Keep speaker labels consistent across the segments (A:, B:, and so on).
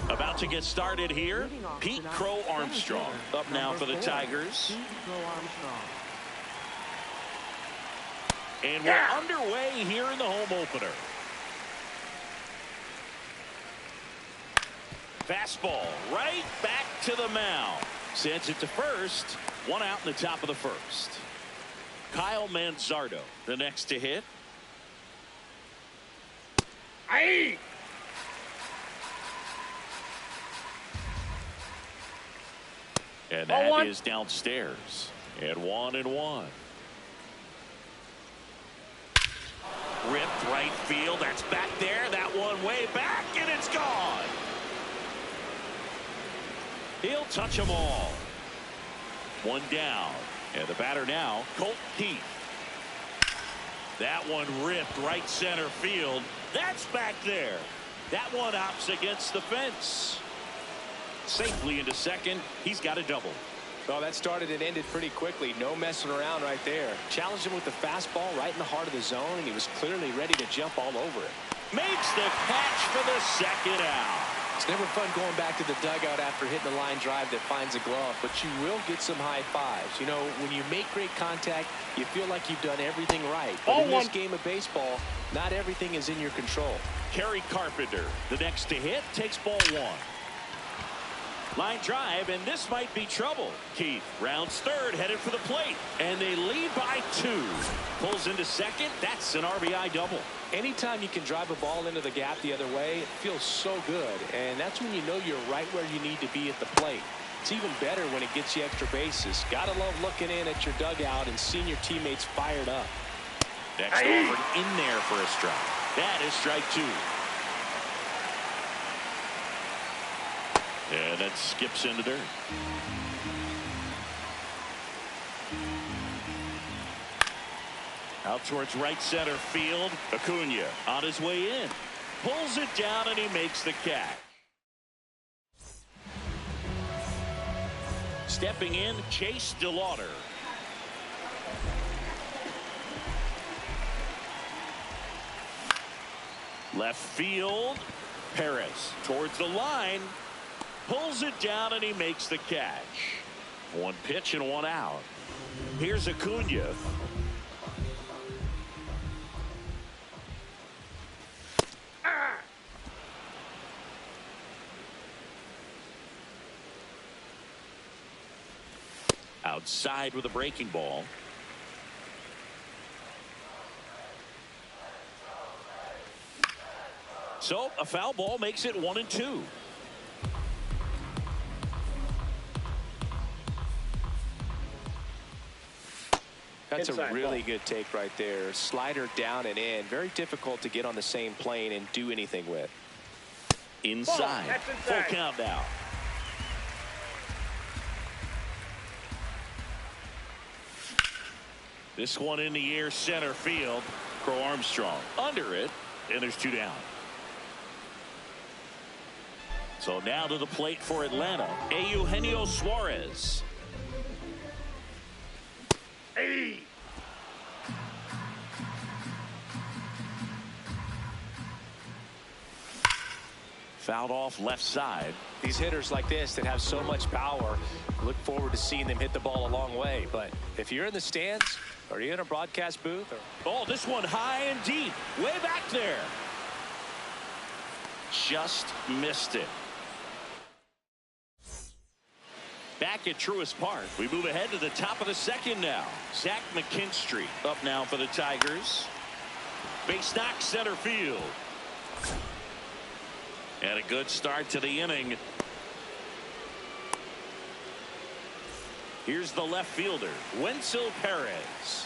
A: About to get started here, Pete Crow Armstrong up now for the Tigers. And we're underway here in the home opener. Fastball right back to the mound. Sends it to first. One out in the top of the first. Kyle Manzardo, the next to hit. Aye. And that is downstairs. And 1-1. Ripped right field. That's back there. That one way back, and it's gone. He'll touch them all. One down. And the batter now, Colt Keith. That one ripped right center field. That's back there. That one hops against the fence. Safely into second. He's got a double.
B: Well, that started and ended pretty quickly. No messing around right there. Challenged him with the fastball right in the heart of the zone, and he was clearly ready to jump all over it.
A: Makes the catch for the second out.
B: It's never fun going back to the dugout after hitting a line drive that finds a glove, but you will get some high fives. You know, when you make great contact, you feel like you've done everything right. But in this game of baseball, not everything is in your control.
A: Kerry Carpenter, the next to hit, takes ball one. Line drive, and this might be trouble. Keith rounds third, headed for the plate, and they lead by 2. Pulls into second. That's an RBI double.
B: Anytime you can drive a ball into the gap the other way, it feels so good, and that's when you know you're right where you need to be at the plate. It's even better when it gets you extra bases. Gotta love looking in at your dugout and seeing your teammates fired up.
A: Next offered in there for a strike. That is strike 2. Yeah, that skips into dirt. Out towards right center field. Acuna on his way in. Pulls it down, and he makes the catch. Stepping in, Chase DeLauder. Left field. Perez towards the line. Pulls it down, and he makes the catch. One pitch and one out. Here's Acuna. Outside with a breaking ball. So a foul ball makes it 1-2.
B: That's a really good take right there. Slider down and in. Very difficult to get on the same plane and do anything with.
A: Inside. Full count now. This one in the air, center field. Crow Armstrong under it, and there's 2 down. So now to the plate for Atlanta, Eugenio Suarez. Fouled off left side.
B: These hitters like this that have so much power, look forward to seeing them hit the ball a long way. But if you're in the stands, or you're in a broadcast booth,
A: oh, this one high and deep, way back there. Just missed it. Back at Truist Park, we move ahead to the top of the second now. Zach McKinstry up now for the Tigers. Base knock center field. And a good start to the inning. Here's the left fielder, Wenzel Perez.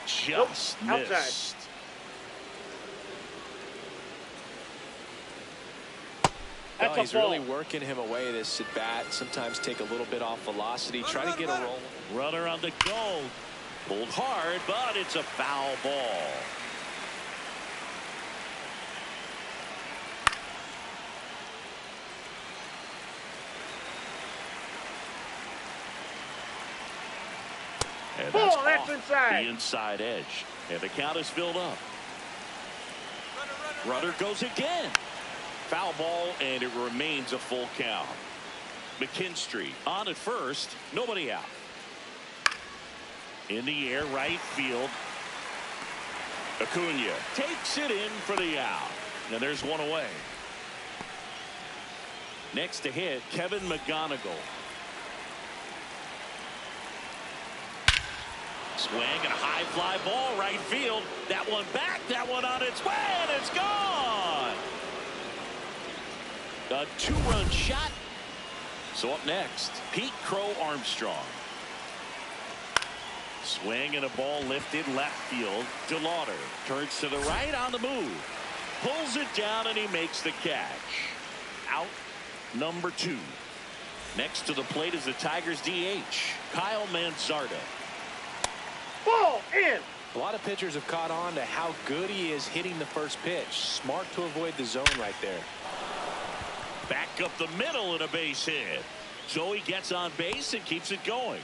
A: Just missed.
C: Outside.
B: Well, he's really working him away this at bat. Sometimes take a little bit off velocity. Try to get a roll.
A: Runner on the go. Pulled hard, but it's a foul ball. And that's
C: that's inside.
A: The inside edge. And the count is filled up. Runner goes again. Foul ball, and it remains a full count. McKinstry on at first. Nobody out. In the air, right field. Acuna takes it in for the out. And there's one away. Next to hit, Kevin McGonigal. Swing and a high fly ball right field. That one back, that one on its way, and it's gone. A two-run shot. So up next, Pete Crow Armstrong. Swing and a ball lifted left field. DeLauder turns to the right on the move. Pulls it down and he makes the catch. Out number 2. Next to the plate is the Tigers DH, Kyle Manzardo.
C: Ball in.
B: A lot of pitchers have caught on to how good he is hitting the first pitch. Smart to avoid the zone right there.
A: Back up the middle and a base hit. So he gets on base and keeps it going.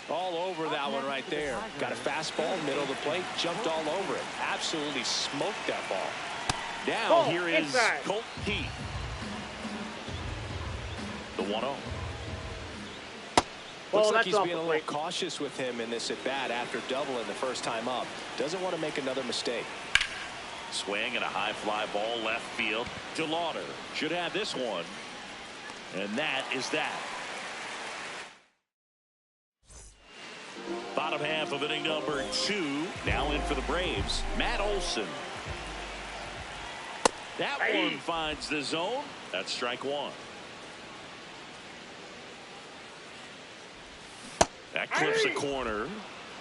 B: All over that one right there. Got a fastball, middle of the plate, jumped all over it. Absolutely smoked that ball.
A: Now here is Colt Heath. The 1-0.
B: Looks like he's being a little cautious with him in this at bat after doubling the first time up. Doesn't want to make another mistake.
A: Swing and a high fly ball left field. DeLauder should have this one. And that is that. Bottom half of inning number 2. Now in for the Braves, Matt Olson. That one finds the zone. That's strike 1. That clips a corner.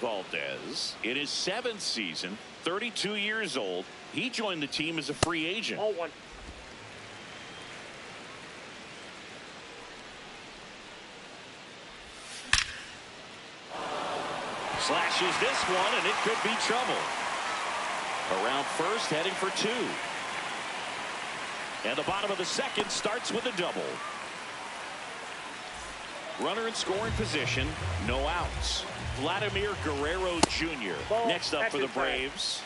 A: Valdez in his 7th season, 32 years old. He joined the team as a free agent. Slashes this one, and it could be trouble. Around first, heading for 2. And the bottom of the second starts with a double. Runner in scoring position, no outs. Vladimir Guerrero Jr. next up for the Braves.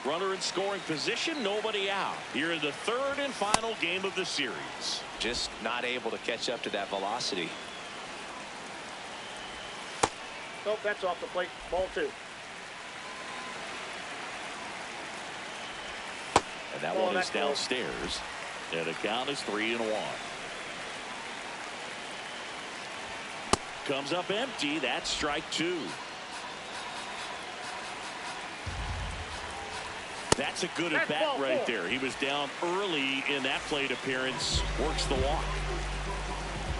A: Runner in scoring position, nobody out. Here in the 3rd and final game of the series.
B: Just not able to catch up to that velocity.
C: Nope, that's off the plate. Ball 2.
A: And that one is downstairs. And the count is 3-1. Comes up empty. That's strike 2. That's a good at bat right there. He was down early in that plate appearance. Works the walk.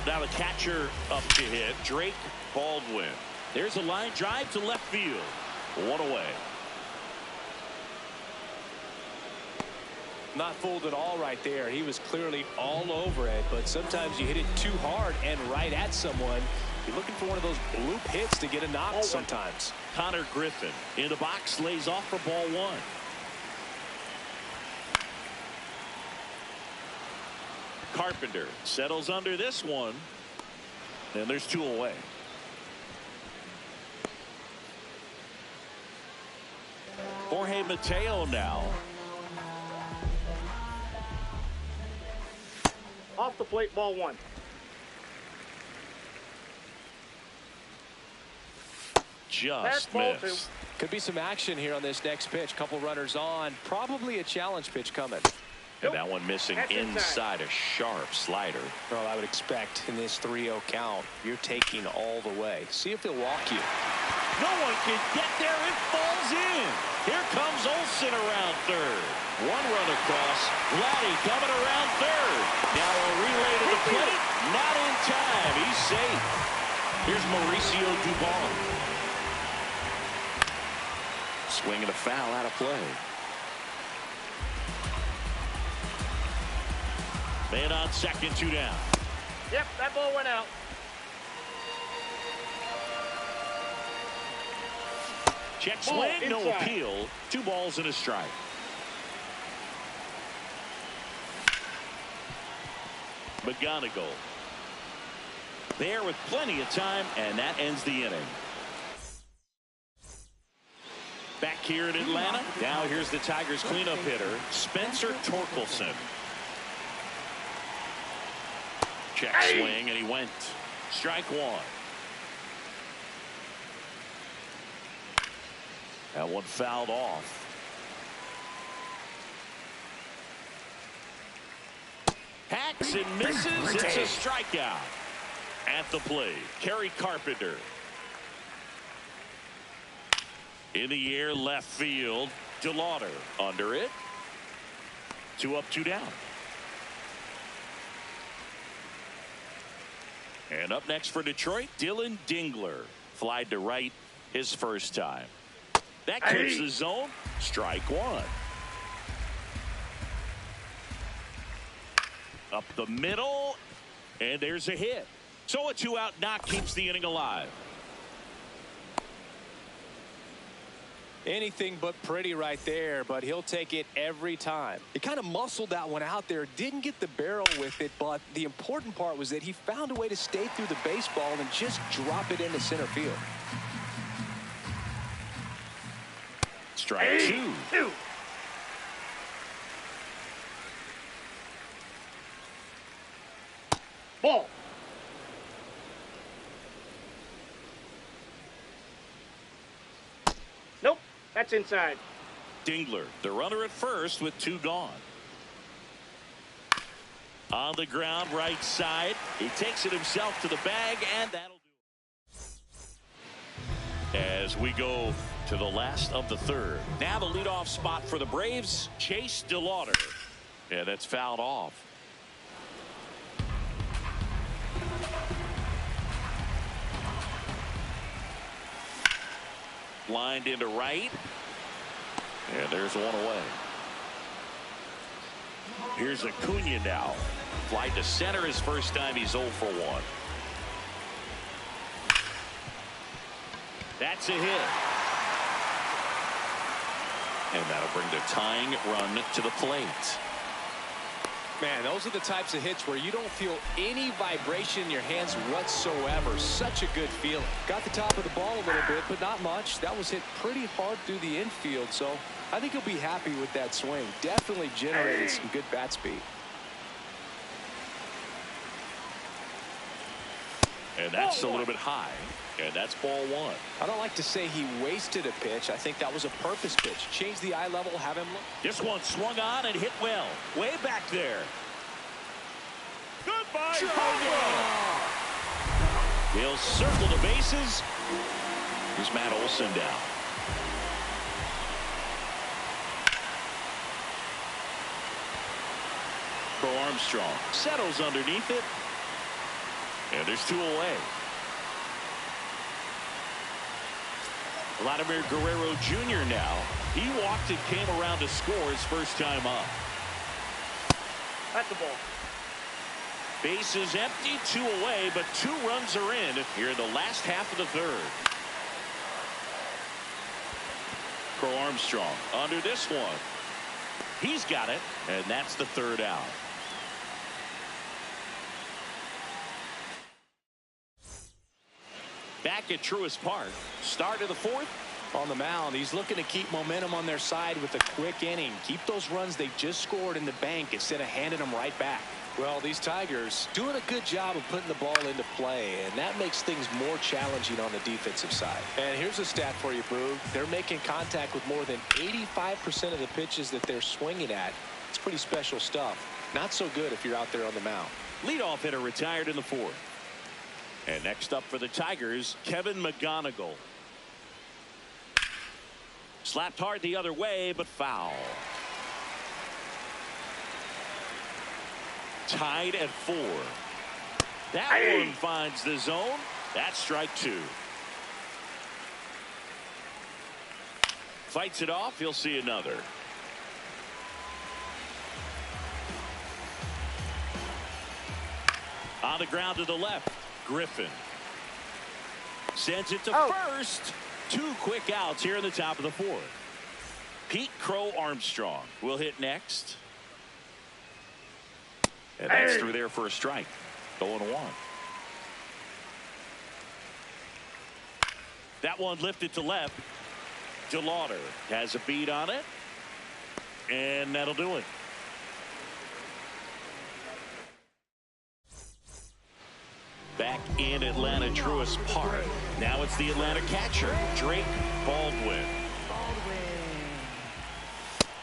A: Now the catcher up to hit, Drake Baldwin. There's a line drive to left field. 1 away.
B: Not fooled at all right there. He was clearly all over it, but sometimes you hit it too hard and right at someone. You're looking for one of those bloop hits to get a knock sometimes.
A: Connor Griffin in the box, lays off for ball 1. Carpenter settles under this one, and there's 2 away. Jorge Mateo now.
C: Off the plate, ball 1.
A: Just
C: Ball
A: missed.
C: 2.
B: Could be some action here on this next pitch. Couple runners on. Probably a challenge pitch coming.
A: And that one missing
C: That's
A: inside a sharp slider.
B: Well, I would expect in this 3-0 count, you're taking all the way. See if he'll walk you.
A: No one can get there. It falls in. Here comes Olsen around third. One run across. Vladdy coming around third. Now a relay to the plate. Not in time. He's safe. Here's Mauricio Dubon. Swing and a foul out of play. Man on second, 2 down.
C: Yep, that ball went out.
A: Check
C: Ball
A: swing, no
C: inside.
A: appeal. 2 balls and a strike. McGonigal. There with plenty of time, and that ends the inning. Back here in Atlanta. Now here's the Tigers cleanup hitter, Spencer Torkelson. Check swing, and he went. Strike 1. That one fouled off. Hacks and misses. It's a strikeout. At the plate, Kerry Carpenter. In the air, left field. DeLauder under it. 2 up, 2 down. And up next for Detroit, Dylan Dingler. Flied to right his first time. That clears the zone. Strike 1. Up the middle. And there's a hit. So a 2-out knock keeps the inning alive.
B: Anything but pretty right there, but he'll take it every time. He kind of muscled that one out there, didn't get the barrel with it, but the important part was that he found a way to stay through the baseball and just drop it into center field.
A: Strike 2.
C: Ball. Nope, that's inside.
A: Dingler, the runner at first with 2 gone. On the ground, right side. He takes it himself to the bag, and that'll do it. As we go to the last of the third. Now the leadoff spot for the Braves, Chase DeLauder. Yeah, that's fouled off. Lined into right. And there's one away. Here's Acuna now. Fly to center his first time. He's 0 for 1. That's a hit. And that'll bring the tying run to the plate.
B: Man, those are the types of hits where you don't feel any vibration in your hands whatsoever. Such a good feeling. Got the top of the ball a little bit, but not much. That was hit pretty hard through the infield, so I think he'll be happy with that swing. Definitely generated some good bat speed.
A: And that's a little bit high. And that's ball 1.
B: I don't like to say he wasted a pitch. I think that was a purpose pitch. Change the eye level, have him look.
A: This one swung on and hit well. Way back there. Goodbye, He'll circle the bases. Here's Matt Olson down. Pro Armstrong settles underneath it. And there's 2 away. Vladimir Guerrero Jr. now. He walked and came around to score his first time up.
C: That's the ball.
A: Bases empty, 2 away, but 2 runs are in here in the last half of the third. Pro Armstrong under this one. He's got it, and that's the 3rd out. Back at Truist Park, start of the 4th.
B: On the mound, he's looking to keep momentum on their side with a quick inning. Keep those runs they just scored in the bank instead of handing them right back. Well, these Tigers doing a good job of putting the ball into play, and that makes things more challenging on the defensive side. And here's a stat for you, Boog. They're making contact with more than 85% of the pitches that they're swinging at. It's pretty special stuff. Not so good if you're out there on the mound.
A: Leadoff hitter retired in the fourth. And next up for the Tigers, Kevin McGonigal. Slapped hard the other way, but foul. Tied at 4. That one finds the zone. That's strike 2. Fights it off. He'll see another. On the ground to the left. Griffin sends it to first. 2 quick outs here in the top of the 4th. Pete Crow Armstrong will hit next. And that's through there for a strike. 0-1. That one lifted to left. DeLauder has a beat on it. And that'll do it. Back in Atlanta Truist Park. Now it's the Atlanta catcher, Drake Baldwin.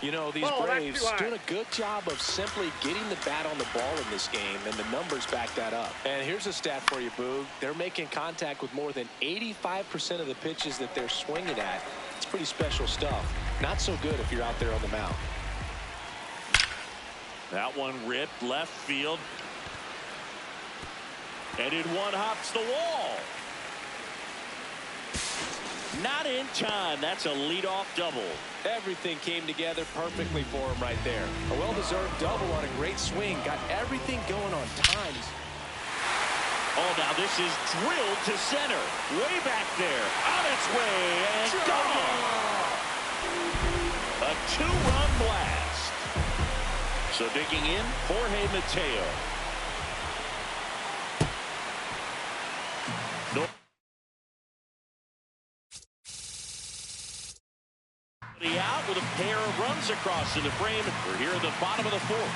B: You know, these Braves doing a good job of simply getting the bat on the ball in this game, and the numbers back that up. And here's a stat for you, Boog. They're making contact with more than 85% of the pitches that they're swinging at. It's pretty special stuff. Not so good if you're out there on the mound.
A: That one ripped left field. And it one hops the wall. Not in time. That's a leadoff double.
B: Everything came together perfectly for him right there. A well-deserved double on a great swing. Got everything going on time.
A: Oh, now this is drilled to center. Way back there. On its way and gone. A 2-run blast. So digging in, Jorge Mateo. Out with a pair of runs across in the frame. We're here at the bottom of the 4th.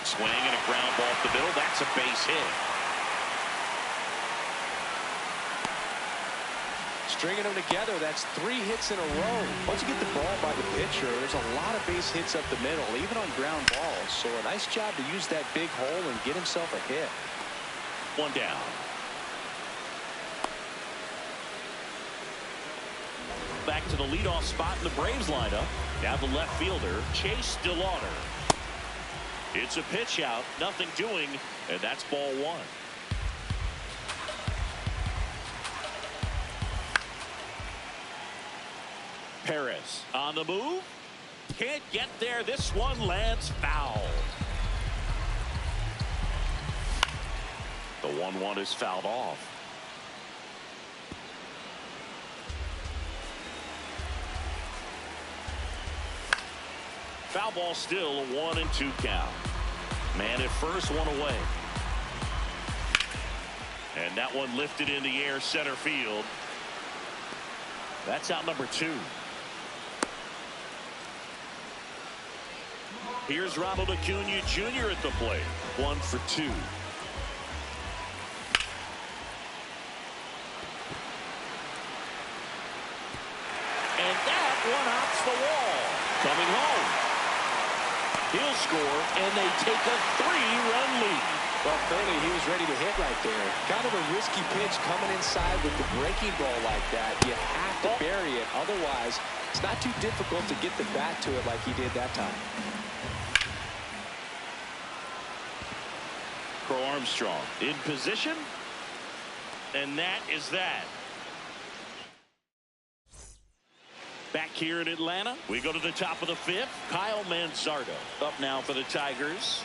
A: Swing and a ground ball up the middle. That's a base hit.
B: Stringing them together, that's 3 hits in a row. Once you get the ball by the pitcher, there's a lot of base hits up the middle, even on ground balls. So a nice job to use that big hole and get himself a hit.
A: 1 down. Back to the leadoff spot in the Braves lineup. Now the left fielder, Chase DeLauder. It's a pitch out, nothing doing, and that's ball 1. Perez on the move. Can't get there. This one lands foul. The 1-1 is fouled off. Foul ball still, a 1-2 count. Man at first, 1 away. And that one lifted in the air, center field. That's out number 2. Here's Ronald Acuna Jr. at the plate. 1 for 2. And that one hops the wall. Coming home. He'll score, and they take a 3-run lead.
B: Well, clearly he was ready to hit right there. Kind of a risky pitch coming inside with the breaking ball like that. You have to bury it. Otherwise, it's not too difficult to get the bat to it like he did that time.
A: Crow Armstrong in position. And that is that. Back here in Atlanta, we go to the top of the 5th. Kyle Manzardo up now for the Tigers.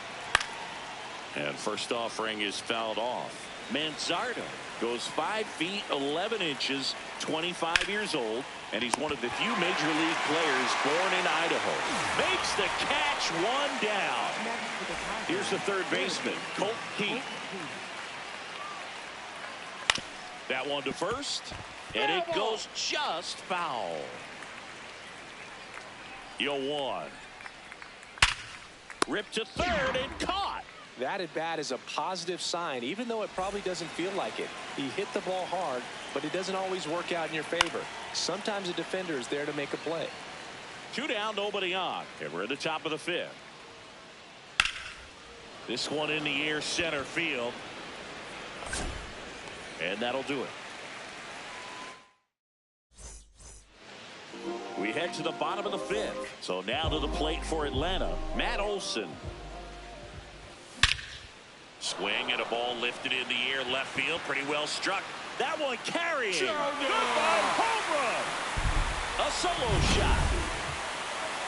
A: And first offering is fouled off. Manzardo goes 5 feet 11 inches, 25 years old, and he's one of the few major league players born in Idaho. Makes the catch, 1 down. Here's the third baseman, Colt Keith. That one to first, and it goes just foul. 0-1. Ripped to third and caught.
B: That at bat is a positive sign, even though it probably doesn't feel like it. He hit the ball hard, but it doesn't always work out in your favor. Sometimes a defender is there to make a play.
A: 2 down, nobody on, and we're at the top of the 5th. This one in the air, center field, and that'll do it. We head to the bottom of the 5th. So now to the plate for Atlanta, Matt Olson. Swing and a ball lifted in the air, left field, pretty well struck. That one carrying. Goodbye, home run. A solo shot.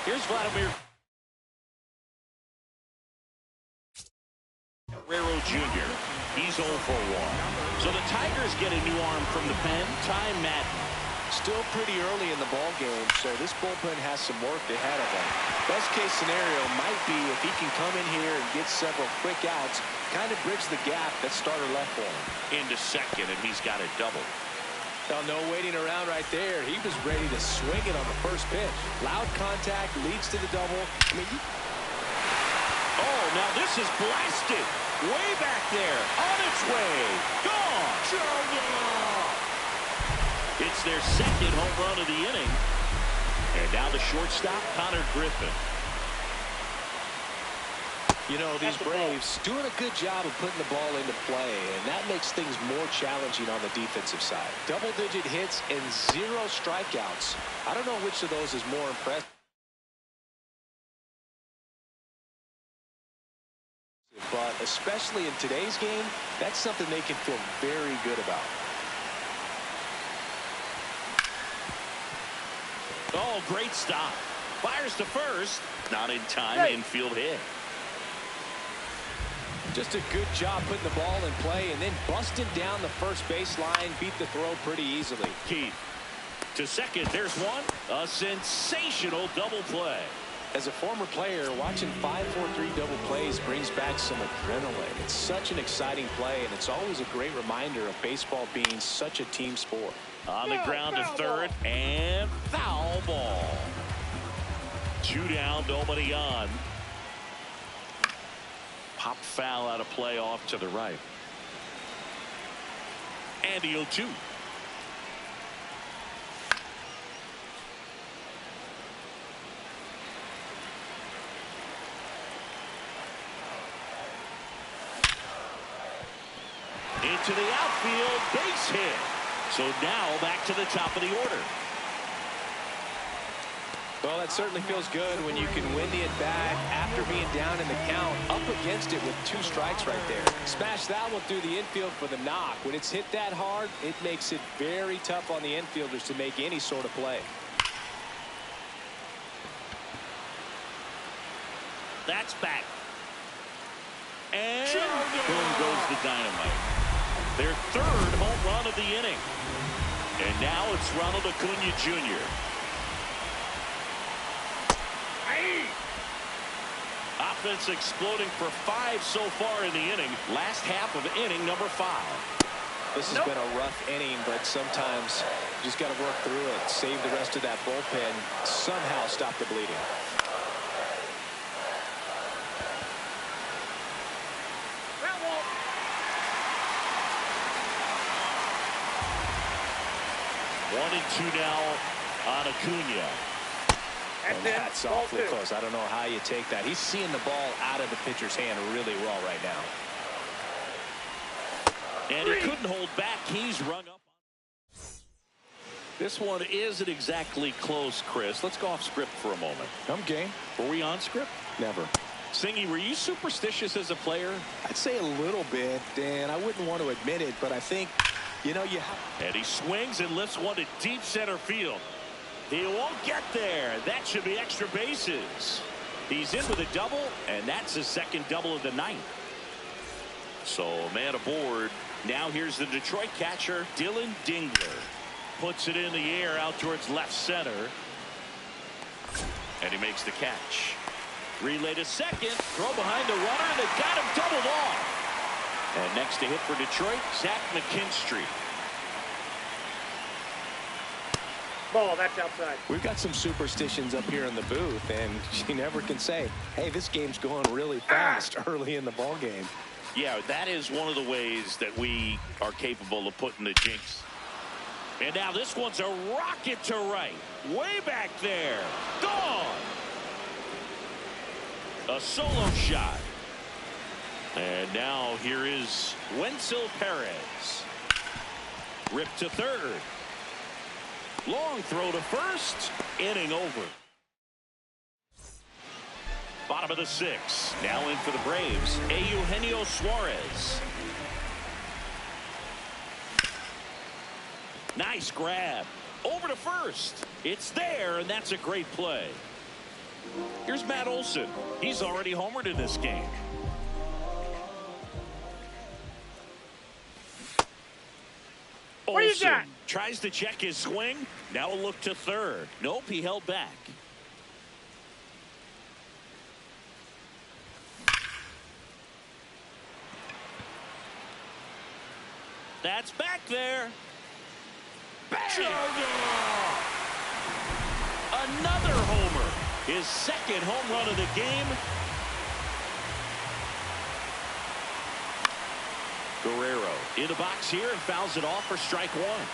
A: Here's Vladimir Guerrero Jr. He's 0 for 1. So the Tigers get a new arm from the pen, Ty Madden.
B: Still pretty early in the ball game, so this bullpen has some work ahead of him. Best case scenario might be if he can come in here and get several quick outs, kind of bridge the gap that starter left for him.
A: Into second, and he's got a double.
B: Well, no waiting around right there. He was ready to swing it on the first pitch. Loud contact leads to the double.
A: Oh, now this is blasted. Way back there. On its way. Gone. It's their second home run of the inning. And now the shortstop, Connor Griffin.
B: You know, these Braves doing a good job of putting the ball into play, and that makes things more challenging on the defensive side. Double-digit hits and 0 strikeouts. I don't know which of those is more impressive. But especially in today's game, that's something they can feel very good about.
A: Oh, great stop. Fires to first. Not in time. Infield hit.
B: Just a good job putting the ball in play and then busting down the first baseline. Beat the throw pretty easily.
A: Keith to second. There's one. A sensational double play.
B: As a former player, watching 5-4-3 double plays brings back some adrenaline. It's such an exciting play, and it's always a great reminder of baseball being such a team sport.
A: On the ground to third, and foul ball. 2 down, nobody on. Pop foul out of play off to the right. And the 0-2. Into the outfield, base hit. So now back to the top of the order.
B: Well, that certainly feels good when you can win the at-bat after being down in the count, up against it with 2 strikes right there. Smash that one through the infield for the knock. When it's hit that hard, it makes it very tough on the infielders to make any sort of play.
A: That's back. And boom goes the dynamite. Their 3rd home run of the inning. And now it's Ronald Acuna Jr. Offense exploding for 5 so far in the inning. Last half of inning number 5.
B: This has been a rough inning, but sometimes you just got to work through it. Save the rest of that bullpen. Somehow stop the bleeding.
A: One and 2 now on Acuna.
B: And that's awfully close. I don't know how you take that. He's seeing the ball out of the pitcher's hand really well right now.
A: And he couldn't hold back. He's rung up. This one isn't exactly close, Chris. Let's go off script for a moment.
B: I'm game.
A: Were we on script?
B: Never.
A: Singy, were you superstitious as a player?
B: I'd say a little bit, Dan. I wouldn't want to admit it, but I think, you know, you have.
A: And he swings and lifts one to deep center field. He won't get there. That should be extra bases. He's in with a double, and that's his 2nd double of the night. So, man aboard. Now here's the Detroit catcher, Dylan Dingler. Puts it in the air out towards left center. And he makes the catch. Relay to second. Throw behind the runner, and they got him doubled off. And next to hit for Detroit, Zach McKinstry.
C: Ball, that's outside.
B: We've got some superstitions up here in the booth, and you never can say, hey, this game's going really fast early in the ball game.
A: Yeah, that is one of the ways that we are capable of putting the jinx. And now this one's a rocket to right. Way back there. Gone. A solo shot. And now here is Wenzel Perez. Ripped to third. Long throw to first. Inning over. Bottom of the sixth. Now in for the Braves, Eugenio Suarez. Nice grab. Over to first. It's there, and that's a great play. Here's Matt Olson. He's already homered in this game.
C: What do you got?
A: Tries to check his swing. Now a look to third. Nope, he held back. That's back there. Bang! Another homer. His second home run of the game. Guerrero in the box here and fouls it off for strike one.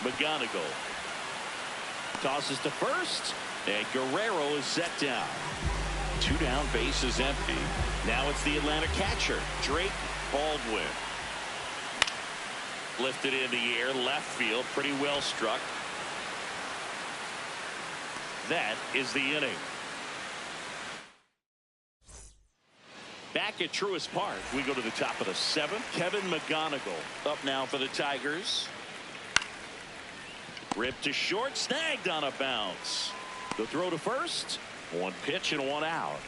A: McGonigal tosses to first, and Guerrero is set down. 2 down, bases empty. Now it's the Atlanta catcher, Drake Baldwin. Lifted in the air, left field, pretty well struck. That is the inning. Back at Truist Park, we go to the top of the 7th. Kevin McGonigal up now for the Tigers. Ripped to short, snagged on a bounce. The throw to first. 1 pitch and 1 out.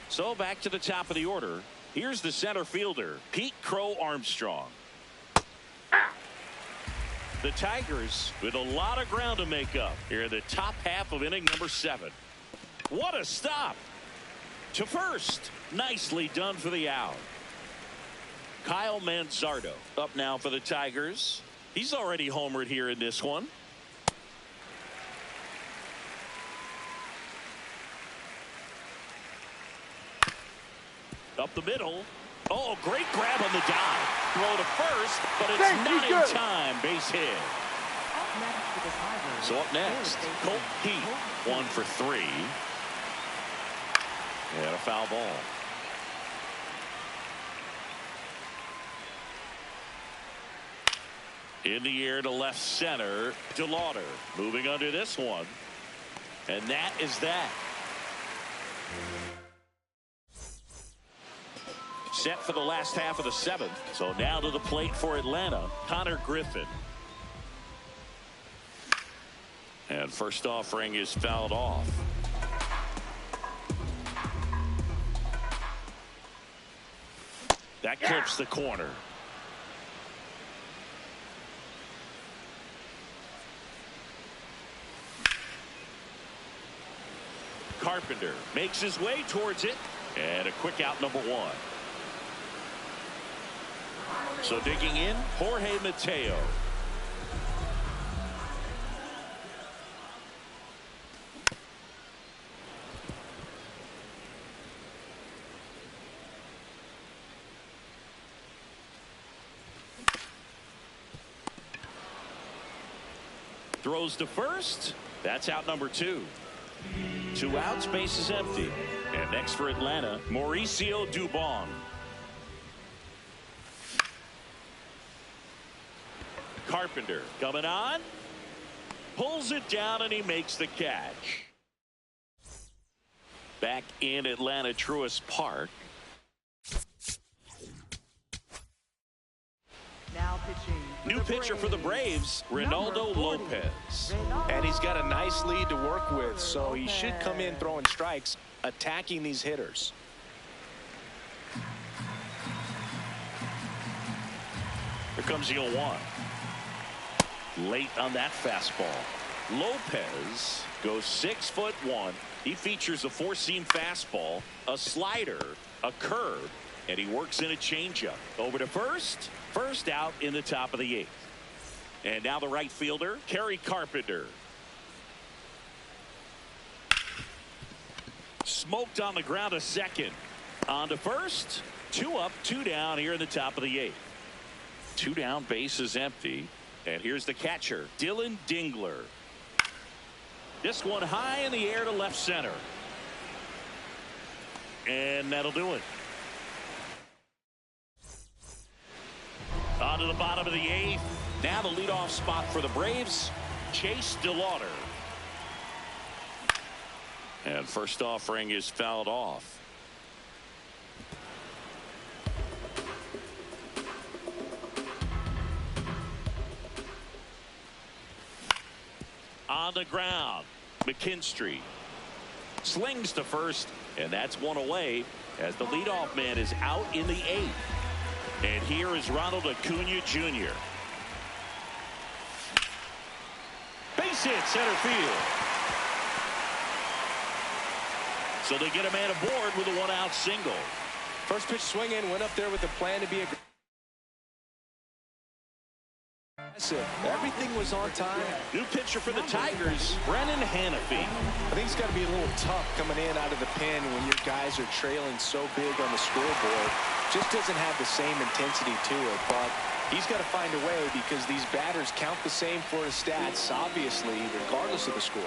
A: So back to the top of the order. Here's the center fielder, Pete Crow Armstrong. The Tigers with a lot of ground to make up here in the top half of inning number 7. What a stop. To first. Nicely done for the out. Kyle Manzardo up now for the Tigers. He's already homered here in this one. Up the middle. Oh, great grab on the dive. Throw to first, but it's not in time. Base hit. So up next, Colt Heat, 1 for 3. And a foul ball. In the air to left center, DeLauder moving under this one. And that is that. Set for the last half of the 7th. So now to the plate for Atlanta, Connor Griffin. And first offering is fouled off. That clips the corner. Carpenter makes his way towards it. And a quick out, number 1. So digging in, Jorge Mateo. Throws to first. That's out number 2. 2 outs, base is empty. And next for Atlanta, Mauricio Dubon. Carpenter coming on. Pulls it down and he makes the catch. Back in Atlanta, Truist Park.
D: Now pitching.
A: New pitcher for the Braves, Ronaldo Lopez.
B: And he's got a nice lead to work with, so he should come in throwing strikes, attacking these hitters.
A: Here comes the 0-1. Late on that fastball. Lopez goes 6'1". He features a four-seam fastball, a slider, a curve, and he works in a changeup. Over to first. First out in the top of the 8th. And now the right fielder, Kerry Carpenter. Smoked on the ground, a second. On to first. 2 up, 2 down here in the top of the 8th. 2 down, base is empty. And here's the catcher, Dylan Dingler. This one high in the air to left center. And that'll do it. On to the bottom of the 8th. Now the leadoff spot for the Braves, Chase DeLauder. And first offering is fouled off. On the ground, McKinstry slings to first, and that's one away as the leadoff man is out in the 8th. And here is Ronald Acuna Jr. Base hit center field. So they get a man aboard with a 1-out single.
B: First pitch swing in, went up there with a plan to be aggressive. Everything was on time.
A: New pitcher for the Tigers, Brennan Hanafy.
B: I think it's got to be a little tough coming in out of the pen when your guys are trailing so big on the scoreboard. Just doesn't have the same intensity to it, but he's got to find a way because these batters count the same for his stats, obviously, regardless of the score.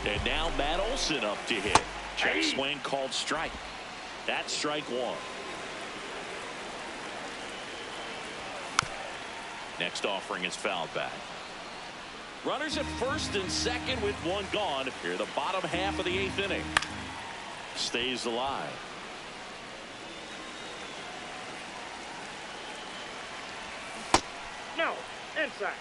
A: And now Matt Olson up to hit. Check swing called strike. That's strike 1. Next offering is fouled back. Runners at first and second with 1 gone. Here the bottom half of the 8th inning. Stays alive.
C: No, inside.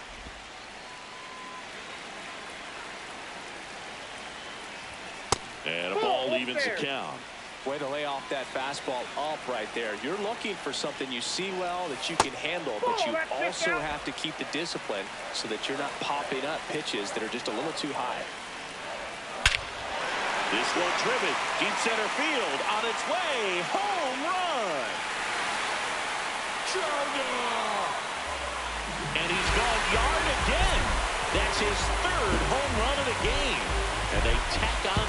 A: And a ball evens the count.
B: Way to lay off that fastball up right there. You're looking for something you see well that you can handle, but you also have to keep the discipline so that you're not popping up pitches that are just a little too high.
A: This one driven deep center field on its way. Home run. And he's gone yard again. That's his 3rd home run of the game. And they tack on